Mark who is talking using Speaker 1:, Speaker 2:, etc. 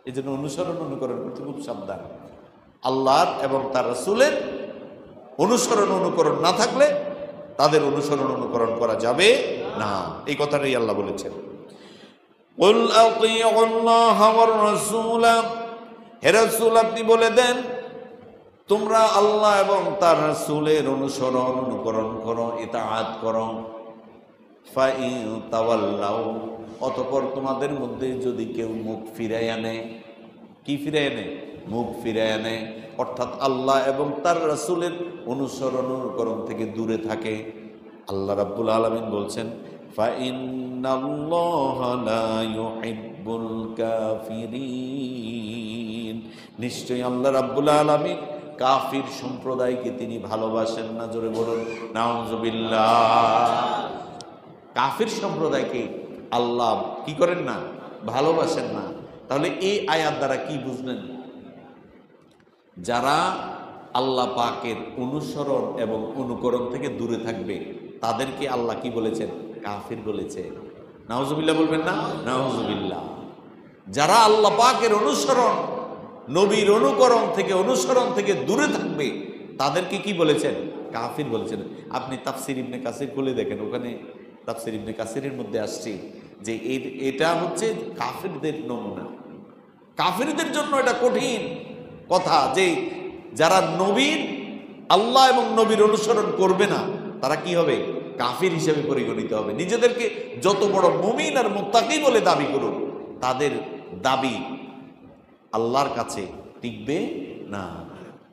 Speaker 1: এই জন্য অনুসরণ অনুকরণ করতে খুব সাবধান। আল্লাহর এবং তার রাসূলের অনুসরণ অনুকরণ না থাকলে তাদের অনুসরণ অনুকরণ করা যাবে না, এই কথাটাই আল্লাহ বলেছেন। কুল আতিউল্লাহ ওয়ার রাসূল, হে রাসূল আপনি বলে দেন তোমরা আল্লাহ এবং তার রাসূলের অনুসরণ অনুকরণ করো, ইতাআত করো। ফাইন তাওয়াল্লাউ, অতঃপর তোমাদের মধ্যে যদি কেউ মুখ ফিরায় আনে, কি ফিরায় আনে? মুখ ফিরায় আনে, অর্থাৎ আল্লাহ এবং তার রাসূলের অনুসরণ অনুকরণ থেকে দূরে থাকে। আল্লাহ রাব্বুল আলামিন বলছেন ফাইন্নাল্লাহা লা ইউহিব্বুল কাফিরিন, নিশ্চয়ই আল্লাহ রাব্বুল আলামিন কাফির সম্প্রদায়কে তিনি ভালোবাসেন না। জোরে বলুন নাউযুবিল্লাহ। কাফির সম্প্রদায়কে আল্লাহ কি করেন না? ভালোবাসেন না। তাহলে এই আয়াত দ্বারা কি বুঝলেন? যারা আল্লাহ পাকের অনুসরণ এবং অনুকরণ থেকে দূরে থাকবে তাদেরকে আল্লাহ কি বলেছেন? কাফির বলেছে। নাউযুবিল্লাহ বলবেন না? নাউযুবিল্লাহ। যারা আল্লাহ পাকের অনুসরণ নবীর অনুসরণ থেকে দূরে থাকবে তাদেরকে কি বলেছেন? কাফির বলেছেন। আপনি তাফসির ইবনে কাসির খুলে দেখেন, ওখানে তাফসির ইবনে কাসিরের মধ্যে আসছে যে এটা হচ্ছে কাফিরদের নমুনা। কাফিরদের জন্য এটা কঠিন কথা যে যারা নবীর আল্লাহ এবং নবীর অনুসরণ করবে না তারা কি হবে? কাফির হিসেবে পরিগণিত হবে। নিজেদেরকে যত বড় মুমিন আর মুত্তাকি বলে দাবি করুন, তাদের দাবি আল্লাহর কাছে টিকবে না।